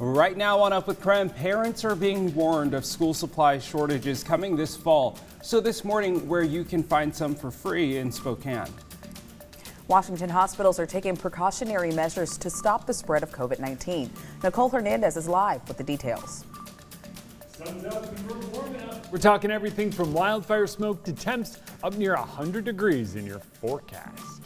Right now on Up with KREM, parents are being warned of school supply shortages coming this fall. So this morning, where you can find some for free in Spokane. Washington hospitals are taking precautionary measures to stop the spread of COVID-19. Nicole Hernandez is live with the details. We're talking everything from wildfire smoke to temps up near 100 degrees in your forecast.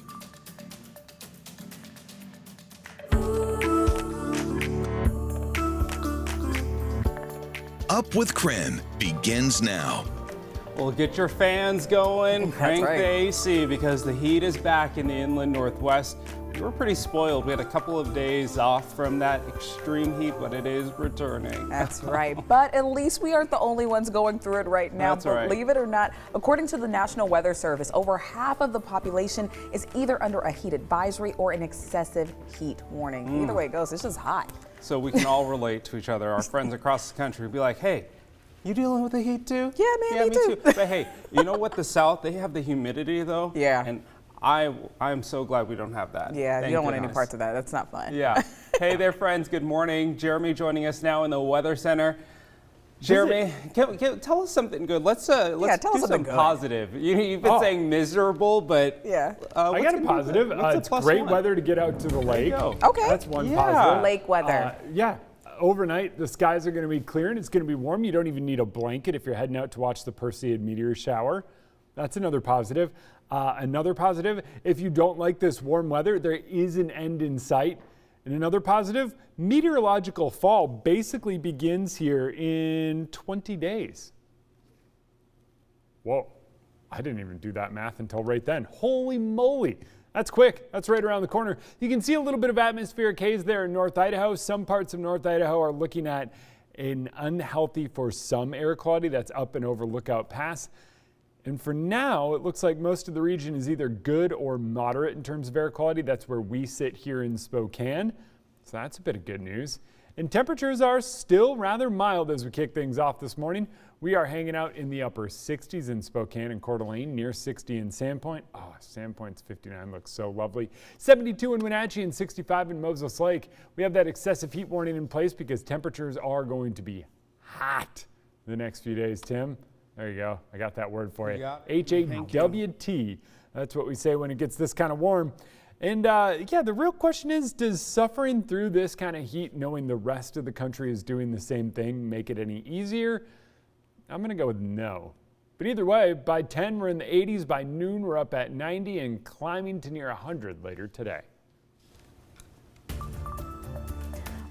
Up with KREM begins now. Well, get your fans going, crank right. the AC because the heat is back in the inland Northwest. We were pretty spoiled. We had a couple of days off from that extreme heat, but it is returning. That's right. But at least we aren't the only ones going through it right now. That's right. Believe it or not, according to the National Weather Service, over half of the population is either under a heat advisory or an excessive heat warning. Either way it goes, it's just hot. So we can all relate to each other. Our friends across the country will be like, hey, you dealing with the heat too? Yeah, man, me too. But hey, you know what? The South, they have the humidity though. Yeah. And I'm so glad we don't have that. Yeah, Thank you don't want any goodness. parts of that. That's not fun. Yeah. Hey there, friends. Good morning. Jeremy joining us now in the Weather Center. Jeremy, tell us something good. Let's tell do us something some good. positive. You've been saying miserable, but Yeah. I got a positive. It's great weather to get out to the lake. go. Okay. That's one Yeah. positive. Lake weather. Yeah. Overnight, the skies are going to be clear and it's going to be warm. You don't even need a blanket if you're heading out to watch the Perseid meteor shower. That's another positive. Another positive, if you don't like this warm weather, there is an end in sight. And another positive, meteorological fall basically begins here in 20 days. Whoa, I didn't even do that math until right then. Holy moly. That's quick. That's right around the corner. You can see a little bit of atmospheric haze there in North Idaho. Some parts of North Idaho are looking at an unhealthy for some air quality. That's up and over Lookout Pass. And for now, it looks like most of the region is either good or moderate in terms of air quality. That's where we sit here in Spokane. So that's a bit of good news. And temperatures are still rather mild as we kick things off this morning. We are hanging out in the upper 60s in Spokane and Coeur d'Alene, near 60 in Sandpoint. Oh, Sandpoint's 59 looks so lovely. 72 in Wenatchee and 65 in Moses Lake. We have that excessive heat warning in place because temperatures are going to be hot the next few days, Tim. There you go. I got that word for you. H-A-W-T. That's what we say when it gets this kind of warm. And yeah, the real question is, does suffering through this kind of heat, knowing the rest of the country is doing the same thing, make it any easier? I'm going to go with no. But either way, by 10, we're in the 80s. By noon, we're up at 90 and climbing to near 100 later today.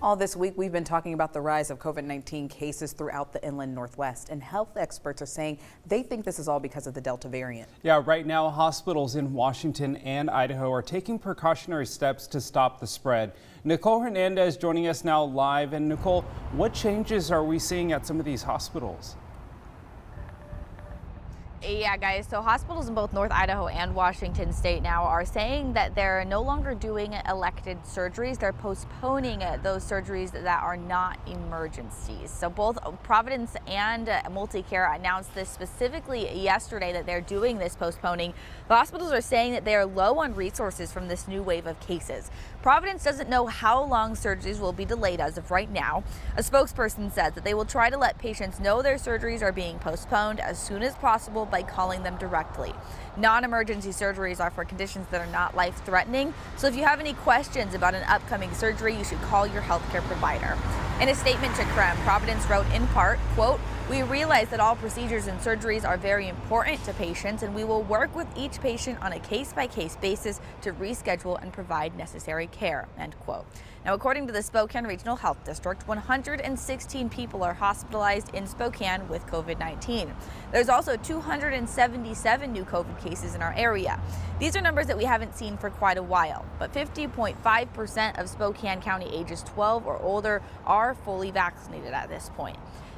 All this week, we've been talking about the rise of COVID-19 cases throughout the inland Northwest, and health experts are saying they think this is all because of the Delta variant. Yeah, right now hospitals in Washington and Idaho are taking precautionary steps to stop the spread. Nicole Hernandez joining us now live. And Nicole, what changes are we seeing at some of these hospitals? Yeah, guys, so hospitals in both North Idaho and Washington state now are saying that they're no longer doing elected surgeries. They're postponing those surgeries that are not emergencies. So both Providence and Multicare announced this specifically yesterday, that they're doing this postponing. The hospitals are saying that they are low on resources from this new wave of cases. Providence doesn't know how long surgeries will be delayed as of right now. A spokesperson said that they will try to let patients know their surgeries are being postponed as soon as possible by calling them directly. Non-emergency surgeries are for conditions that are not life-threatening. So if you have any questions about an upcoming surgery, you should call your healthcare provider. In a statement to KREM, Providence wrote in part, quote, "We realize that all procedures and surgeries are very important to patients, and we will work with each patient on a case-by-case basis to reschedule and provide necessary care," end quote. Now, according to the Spokane Regional Health District, 116 people are hospitalized in Spokane with COVID-19. There's also 277 new COVID cases in our area. These are numbers that we haven't seen for quite a while, but 50.5% of Spokane County ages 12 or older are fully vaccinated at this point.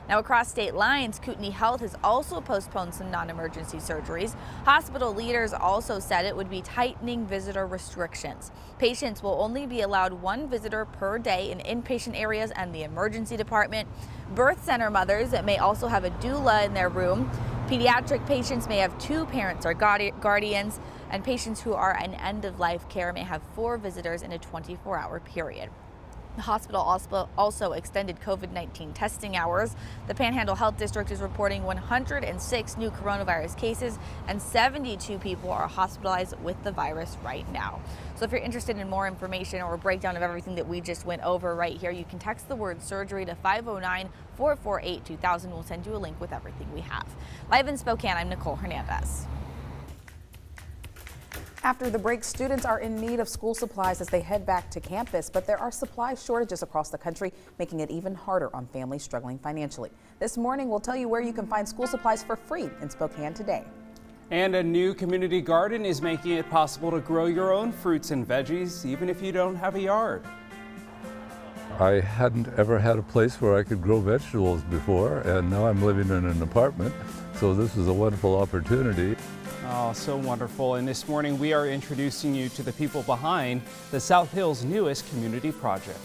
Now, across state lines, Kootenai Health has also postponed some non-emergency surgeries. Hospital leaders also said it would be tightening visitor restrictions. Patients will only be allowed one visitor per day in inpatient areas and the emergency department. Birth center mothers may also have a doula in their room. Pediatric patients may have 2 parents or guardians, and patients who are in end-of-life care may have 4 visitors in a 24-hour period. The hospital also extended COVID-19 testing hours. The Panhandle Health District is reporting 106 new coronavirus cases, and 72 people are hospitalized with the virus right now. So if you're interested in more information or a breakdown of everything that we just went over right here, you can text the word surgery to 509-448-2000. We'll send you a link with everything we have. Live in Spokane, I'm Nicole Hernandez. After the break, students are in need of school supplies as they head back to campus, but there are supply shortages across the country, making it even harder on families struggling financially. This morning, we'll tell you where you can find school supplies for free in Spokane today. And a new community garden is making it possible to grow your own fruits and veggies, even if you don't have a yard. I hadn't ever had a place where I could grow vegetables before, and now I'm living in an apartment, so this is a wonderful opportunity. Oh, so wonderful. And this morning we are introducing you to the people behind the South Hill's newest community project.